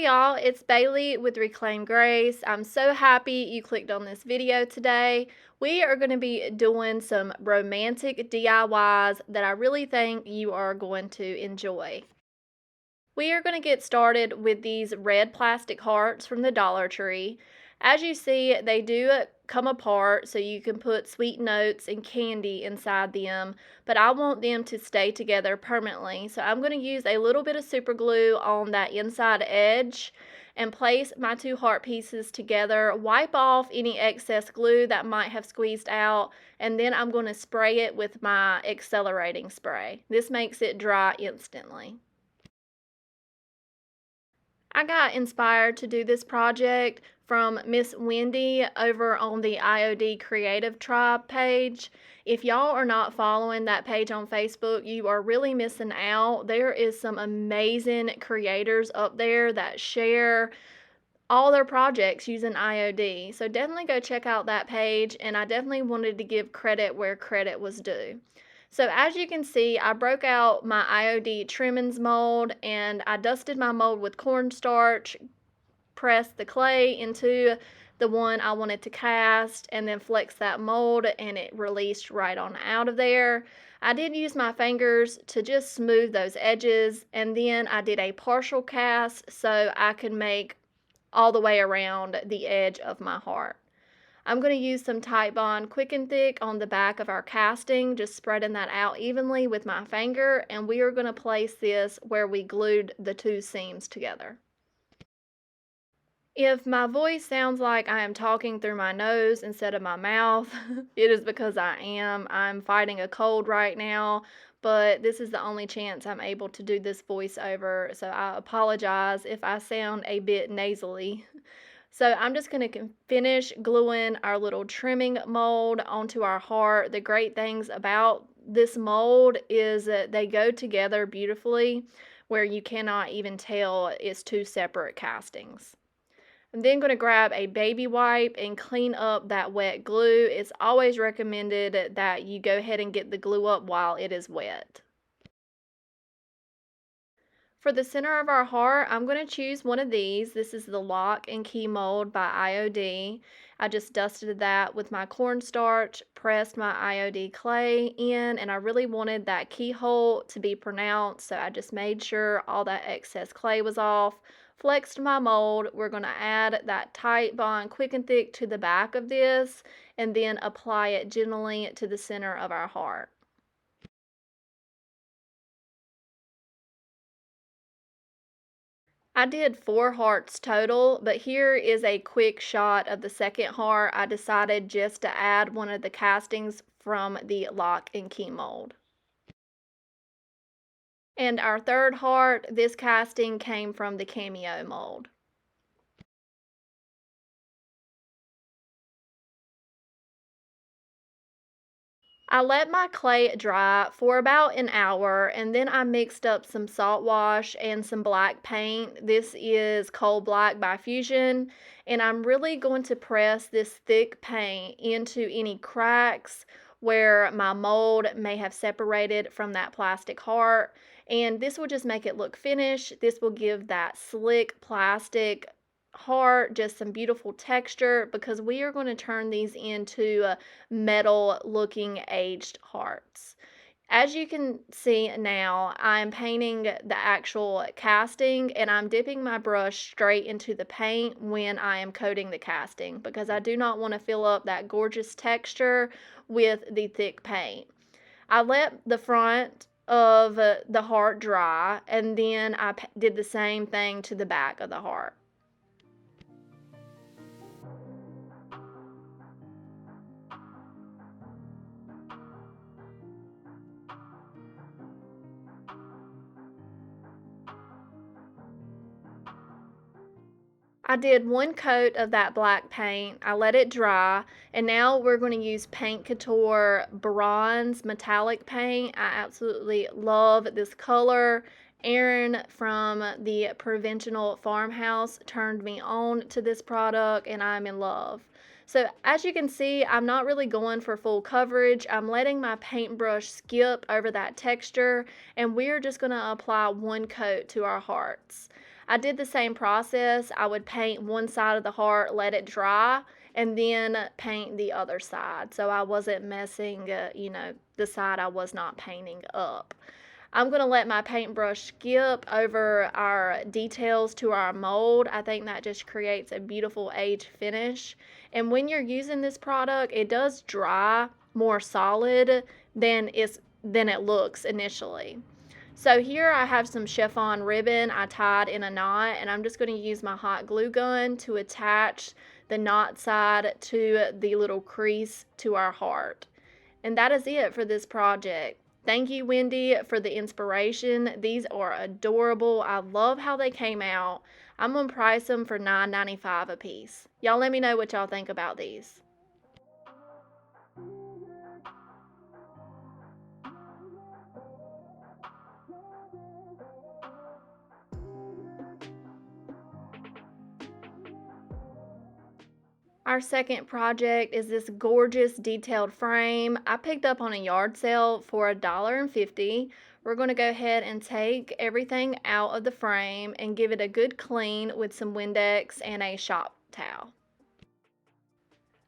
Hey y'all, it's Bailey with Reclaim Grace. I'm so happy you clicked on this video today. We are going to be doing some romantic DIYs that I really think you are going to enjoy. We are going to get started with these red plastic hearts from the Dollar Tree. As you see, they do come apart so you can put sweet notes and candy inside them, but I want them to stay together permanently. So I'm going to use a little bit of super glue on that inside edge and place my two heart pieces together, wipe off any excess glue that might have squeezed out, and then I'm going to spray it with my accelerating spray. This makes it dry instantly. I got inspired to do this project from Miss Wendy over on the IOD Creative Tribe page. If y'all are not following that page on Facebook, you are really missing out. There is some amazing creators up there that share all their projects using IOD. So definitely go check out that page, and I definitely wanted to give credit where credit was due. So as you can see, I broke out my IOD trimmings mold and I dusted my mold with cornstarch, pressed the clay into the one I wanted to cast, and then flexed that mold and it released right on out of there. I did use my fingers to just smooth those edges, and then I did a partial cast so I could make all the way around the edge of my heart. I'm going to use some Titebond Quick and Thick on the back of our casting, just spreading that out evenly with my finger, and we are going to place this where we glued the two seams together. If my voice sounds like I am talking through my nose instead of my mouth, it is because I am. I'm fighting a cold right now, but this is the only chance I'm able to do this voiceover, so I apologize if I sound a bit nasally. So I'm just going to finish gluing our little trimming mold onto our heart. The great things about this mold is that they go together beautifully where you cannot even tell it's two separate castings. I'm then going to grab a baby wipe and clean up that wet glue. It's always recommended that you go ahead and get the glue up while it is wet. For the center of our heart, I'm going to choose one of these. This is the Lock and Key Mold by IOD. I just dusted that with my cornstarch, pressed my IOD clay in, and I really wanted that keyhole to be pronounced, so I just made sure all that excess clay was off. Flexed my mold. We're going to add that Titebond Quick and Thick to the back of this, and then apply it gently to the center of our heart. I did 4 hearts total, but here is a quick shot of the second heart. I decided just to add one of the castings from the Lock and Key mold. And our third heart, this casting came from the Cameo mold. I let my clay dry for about an hour, and then I mixed up some salt wash and some black paint. This is Coal Black by Fusion, and I'm really going to press this thick paint into any cracks where my mold may have separated from that plastic heart, and this will just make it look finished. This will give that slick plastic heart just some beautiful texture, because we are going to turn these into metal looking aged hearts. As you can see now, I'm painting the actual casting, and I'm dipping my brush straight into the paint when I am coating the casting, because I do not want to fill up that gorgeous texture with the thick paint. I let the front of the heart dry, and then I did the same thing to the back of the heart. I did one coat of that black paint. I let it dry, and now we're going to use Paint Couture bronze metallic paint. I absolutely love this color. Aaron from the Provincial Farmhouse turned me on to this product, and I'm in love. So as you can see, I'm not really going for full coverage. I'm letting my paintbrush skip over that texture, and we're just going to apply one coat to our hearts. I did the same process. I would paint one side of the heart, let it dry, and then paint the other side. So I wasn't messing, the side I was not painting up. I'm going to let my paintbrush skip over our details to our mold. I think that just creates a beautiful age finish. And when you're using this product, it does dry more solid than it looks initially. So here I have some chiffon ribbon I tied in a knot, and I'm just going to use my hot glue gun to attach the knot side to the little crease to our heart. And that is it for this project. Thank you, Wendy, for the inspiration. These are adorable. I love how they came out. I'm going to price them for $9.95 a piece. Y'all let me know what y'all think about these. Our second project is this gorgeous detailed frame I picked up on a yard sale for $1.50. We're going to go ahead and take everything out of the frame and give it a good clean with some Windex and a shop towel.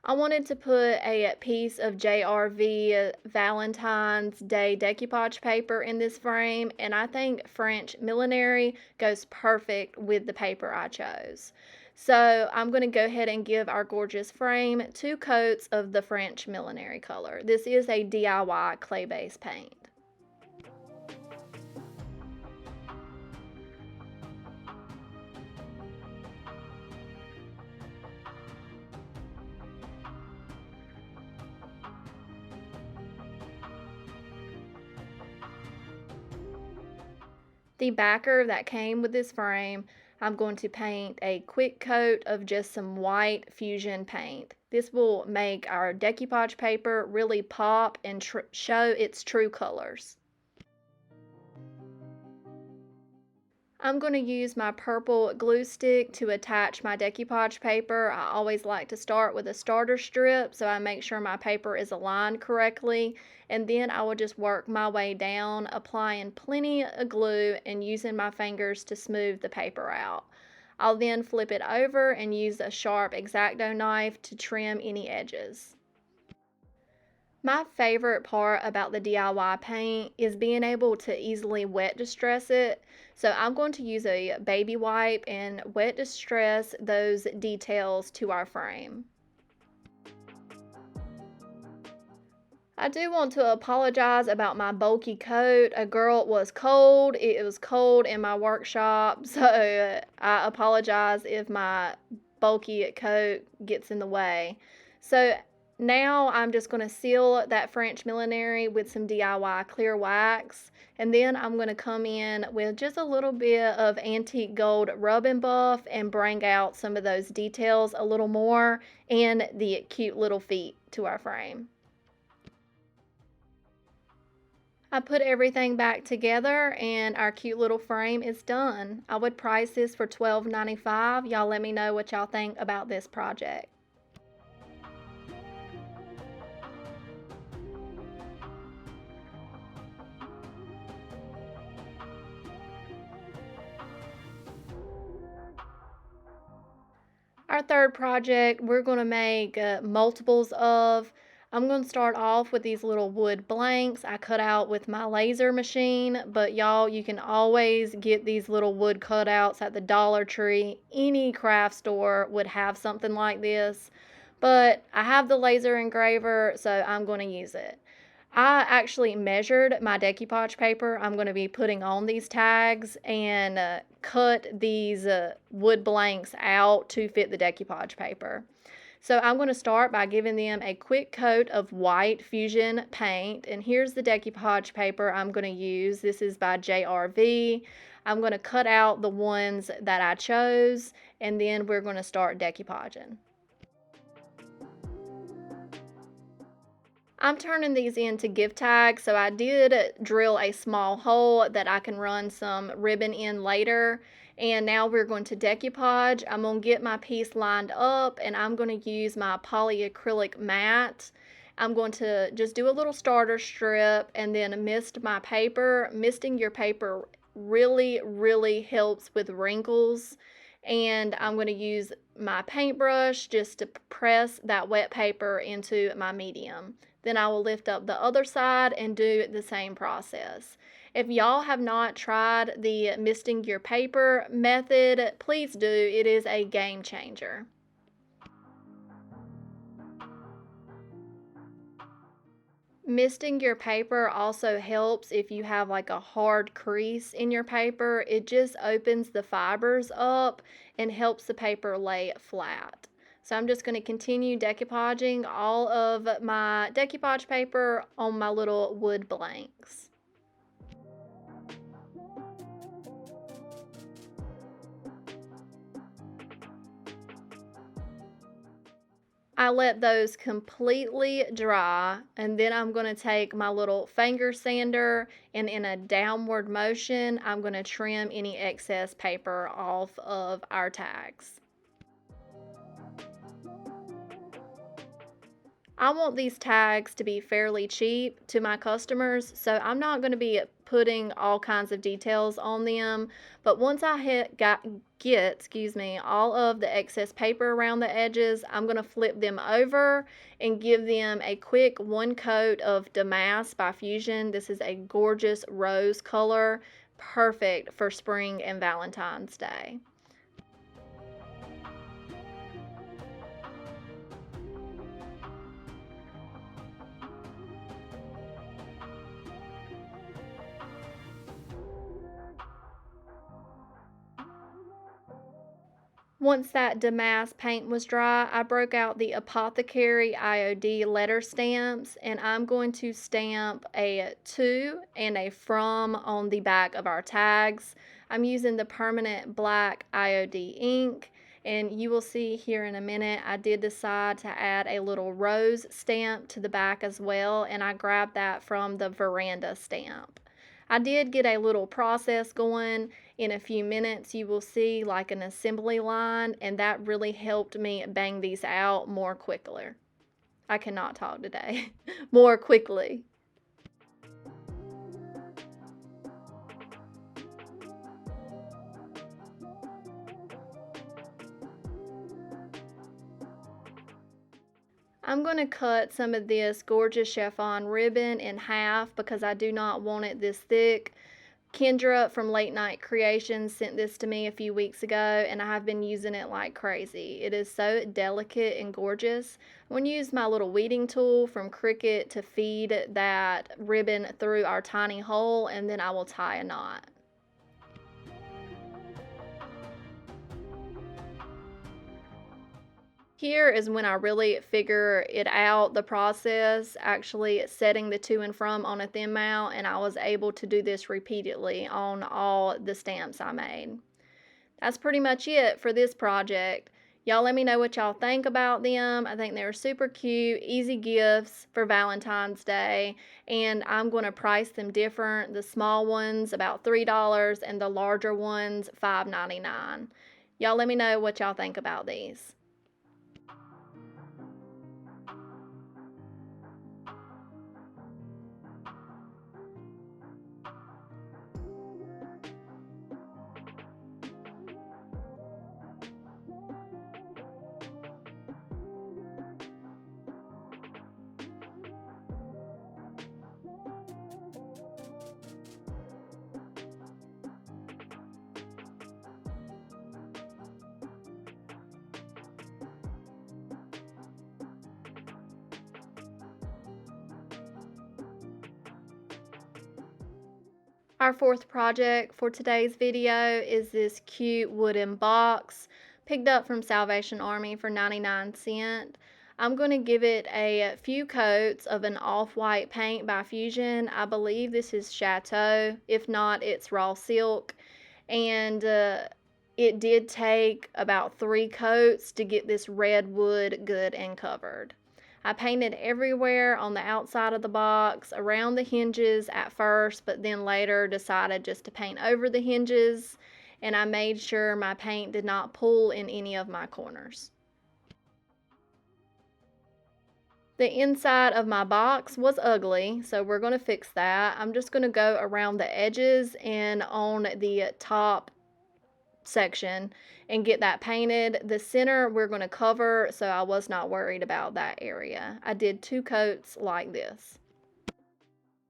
I wanted to put a piece of JRV Valentine's Day decoupage paper in this frame, and I think French millinery goes perfect with the paper I chose. So I'm going to go ahead and give our gorgeous frame 2 coats of the French millinery color. This is a DIY clay-based paint. The backer that came with this frame, I'm going to paint a quick coat of just some white fusion paint. This will make our decoupage paper really pop and show its true colors. I'm going to use my purple glue stick to attach my decoupage paper. I always like to start with a starter strip so I make sure my paper is aligned correctly, and then I will just work my way down, applying plenty of glue and using my fingers to smooth the paper out. I'll then flip it over and use a sharp X-Acto knife to trim any edges. My favorite part about the DIY paint is being able to easily wet distress it. So I'm going to use a baby wipe and wet distress those details to our frame. I do want to apologize about my bulky coat. It was cold in my workshop, so I apologize if my bulky coat gets in the way. So now I'm just going to seal that French millinery with some DIY clear wax, and then I'm going to come in with just a little bit of antique gold rub and buff and bring out some of those details a little more and the cute little feet to our frame. I put everything back together and our cute little frame is done. I would price this for $12.95. Y'all let me know what y'all think about this project. Our third project we're going to make multiples of. I'm going to start off with these little wood blanks I cut out with my laser machine, but y'all, you can always get these little wood cutouts at the Dollar Tree. Any craft store would have something like this, but I have the laser engraver, so I'm going to use it. I actually measured my decoupage paper I'm going to be putting on these tags and cut these wood blanks out to fit the decoupage paper. So I'm going to start by giving them a quick coat of white fusion paint, and here's the decoupage paper I'm going to use. This is by JRV. I'm going to cut out the ones that I chose, and then we're going to start decoupaging. I'm turning these into gift tags, so I did drill a small hole that I can run some ribbon in later. And now we're going to decoupage. I'm going to get my piece lined up and I'm going to use my polyacrylic mat. I'm going to just do a little starter strip and then mist my paper. Misting your paper really helps with wrinkles. And I'm going to use my paintbrush just to press that wet paper into my medium. Then I will lift up the other side and do the same process. If y'all have not tried the misting your paper method, please do. It is a game changer. Misting your paper also helps if you have like a hard crease in your paper. It just opens the fibers up and helps the paper lay flat. So I'm just going to continue decoupaging all of my decoupage paper on my little wood blanks. I let those completely dry, and then I'm going to take my little finger sander, and in a downward motion, I'm going to trim any excess paper off of our tags. I want these tags to be fairly cheap to my customers, so I'm not going to be putting all kinds of details on them. But once I get all of the excess paper around the edges, I'm going to flip them over and give them a quick one coat of Damask by Fusion. This is a gorgeous rose color, perfect for spring and Valentine's Day. Once that damask paint was dry, I broke out the Apothecary IOD letter stamps, and I'm going to stamp a to and a from on the back of our tags. I'm using the permanent black IOD ink, and you will see here in a minute I did decide to add a little rose stamp to the back as well, and I grabbed that from the Veranda stamp. I did get a little process going. In a few minutes you will see like an assembly line, and that really helped me bang these out more quickly. I cannot talk today. More quickly. I'm going to cut some of this gorgeous chiffon ribbon in half because I do not want it this thick. Kendra from Late Night Creations sent this to me a few weeks ago, and I have been using it like crazy. It is so delicate and gorgeous. I'm going to use my little weeding tool from Cricut to feed that ribbon through our tiny hole, and then I will tie a knot. Here is when I really figure it out, the process, actually setting the to and from on a thin mount, and I was able to do this repeatedly on all the stamps I made. That's pretty much it for this project. Y'all let me know what y'all think about them. I think they're super cute, easy gifts for Valentine's Day, and I'm going to price them different. The small ones about $3 and the larger ones $5.99. Y'all let me know what y'all think about these. Our fourth project for today's video is this cute wooden box picked up from Salvation Army for 99¢. I'm going to give it a few coats of an off-white paint by Fusion. I believe this is Chateau. If not, it's raw silk. And it did take about 3 coats to get this red wood good and covered. I painted everywhere on the outside of the box, around the hinges at first, but then later decided just to paint over the hinges, and I made sure my paint did not pull in any of my corners. The inside of my box was ugly, so we're going to fix that. I'm just going to go around the edges and on the top section and get that painted. The center we're going to cover, so I was not worried about that area. I did 2 coats like this.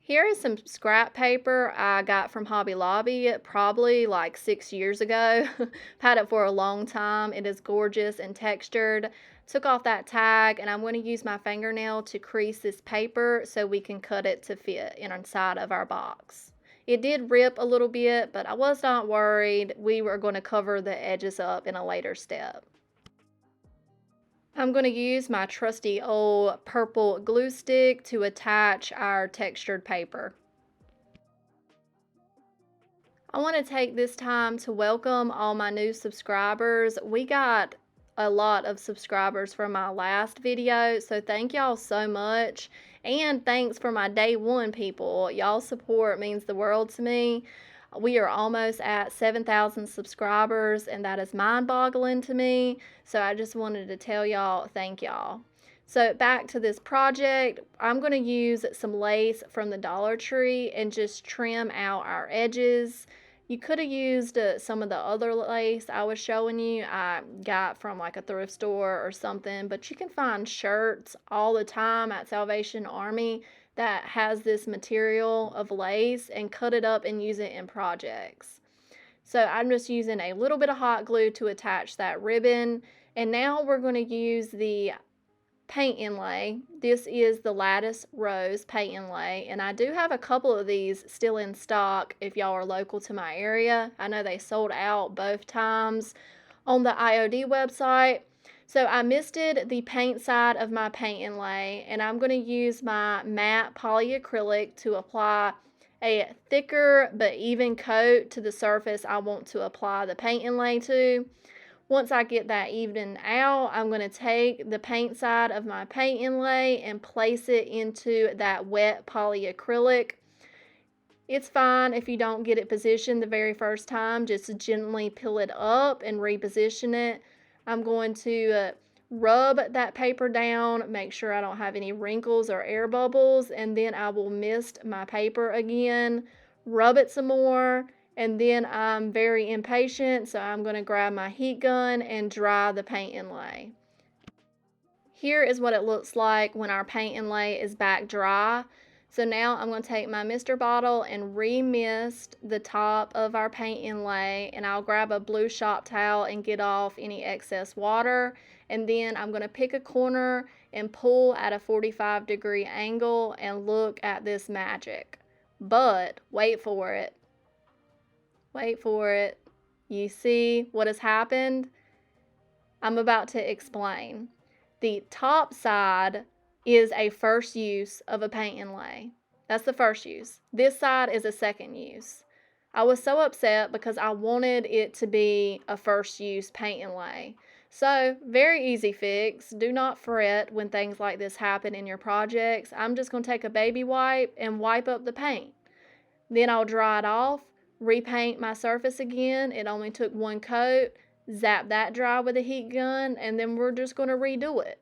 Here is some scrap paper I got from Hobby Lobby probably like 6 years ago. I've had it for a long time. It is gorgeous and textured. Took off that tag, and I'm going to use my fingernail to crease this paper so we can cut it to fit inside of our box. It did rip a little bit, but I was not worried. We were going to cover the edges up in a later step. I'm going to use my trusty old purple glue stick to attach our textured paper. I want to take this time to welcome all my new subscribers. We got a lot of subscribers from my last video, so thank y'all so much. And thanks for my day one people. Y'all's support means the world to me. We are almost at 7,000 subscribers, and that is mind-boggling to me. So I just wanted to tell y'all, thank y'all. So back to this project, I'm going to use some lace from the Dollar Tree and just trim out our edges. You could have used some of the other lace I was showing you. I got from like a thrift store or something, but you can find shirts all the time at Salvation Army that has this material of lace, and cut it up and use it in projects. So I'm just using a little bit of hot glue to attach that ribbon. And now we're going to use the paint inlay. This is the Lattice Rose paint inlay, and I do have a couple of these still in stock if y'all are local to my area. I know they sold out both times on the IOD website. So I misted the paint side of my paint inlay, and I'm going to use my matte polyacrylic to apply a thicker but even coat to the surface I want to apply the paint inlay to. Once I get that even out, I'm going to take the paint side of my paint inlay and place it into that wet polyacrylic. It's fine if you don't get it positioned the very first time. Just gently peel it up and reposition it. I'm going to rub that paper down, make sure I don't have any wrinkles or air bubbles, and then I will mist my paper again, rub it some more, and then I'm very impatient, so I'm going to grab my heat gun and dry the paint inlay. Here is what it looks like when our paint inlay is back dry. So now I'm going to take my mister bottle and re-mist the top of our paint inlay, and I'll grab a blue shop towel and get off any excess water. And then I'm going to pick a corner and pull at a 45-degree angle and look at this magic. But wait for it. Wait for it. You see what has happened? I'm about to explain. The top side is a first use of a paint inlay. That's the first use. This side is a second use. I was so upset because I wanted it to be a first use paint inlay. So, very easy fix. Do not fret when things like this happen in your projects. I'm just going to take a baby wipe and wipe up the paint. Then I'll dry it off, repaint my surface again. It only took one coat. Zap that dry with a heat gun, and then we're just going to redo it.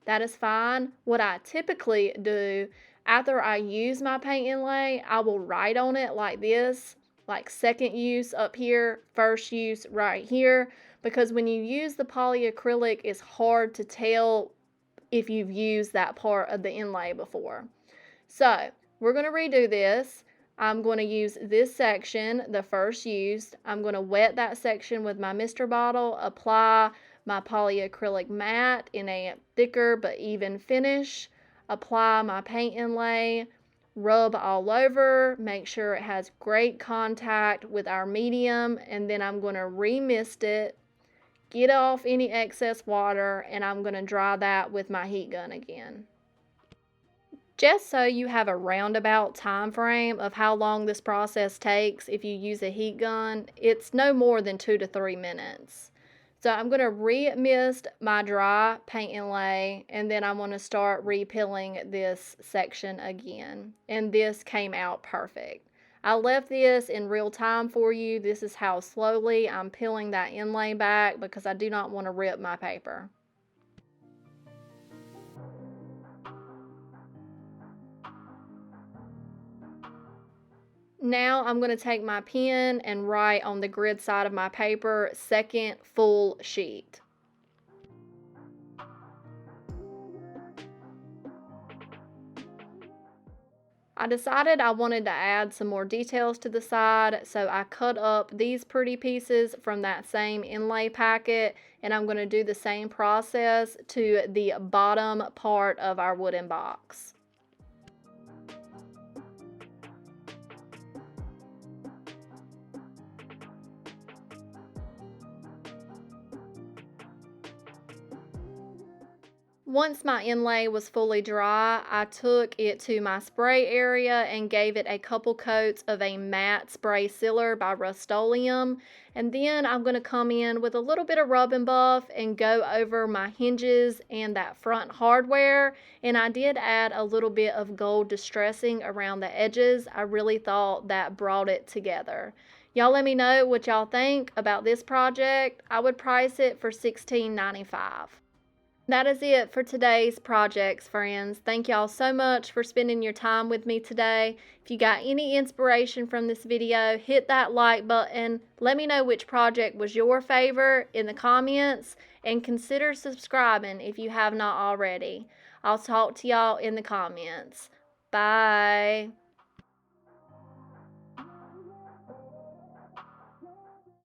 That is fine. What I typically do after I use my paint inlay, I will write on it like this, like second use up here, first use right here, because when you use the polyacrylic, it's hard to tell if you've used that part of the inlay before. So we're going to redo this. I'm going to use this section, the first use. I'm going to wet that section with my mister bottle, apply my polyacrylic matte in a thicker but even finish, apply my paint inlay, rub all over, make sure it has great contact with our medium, and then I'm going to re-mist it, get off any excess water, and I'm going to dry that with my heat gun again. Just so you have a roundabout time frame of how long this process takes if you use a heat gun, it's no more than 2 to 3 minutes. So I'm going to re-mist my dry paint inlay, and then I'm going to start repeeling this section again. And this came out perfect. I left this in real time for you. This is how slowly I'm peeling that inlay back because I do not want to rip my paper. Now I'm going to take my pen and write on the grid side of my paper, second full sheet. I decided I wanted to add some more details to the side, so I cut up these pretty pieces from that same inlay packet, and I'm going to do the same process to the bottom part of our wooden box. Once my inlay was fully dry, I took it to my spray area and gave it a couple coats of a matte spray sealer by Rust-Oleum. And then I'm going to come in with a little bit of rub and buff and go over my hinges and that front hardware. And I did add a little bit of gold distressing around the edges. I really thought that brought it together. Y'all let me know what y'all think about this project. I would price it for $16.95. That is it for today's projects, friends. Thank y'all so much for spending your time with me today. If you got any inspiration from this video, hit that like button. Let me know which project was your favorite in the comments, and consider subscribing if you have not already. I'll talk to y'all in the comments. Bye.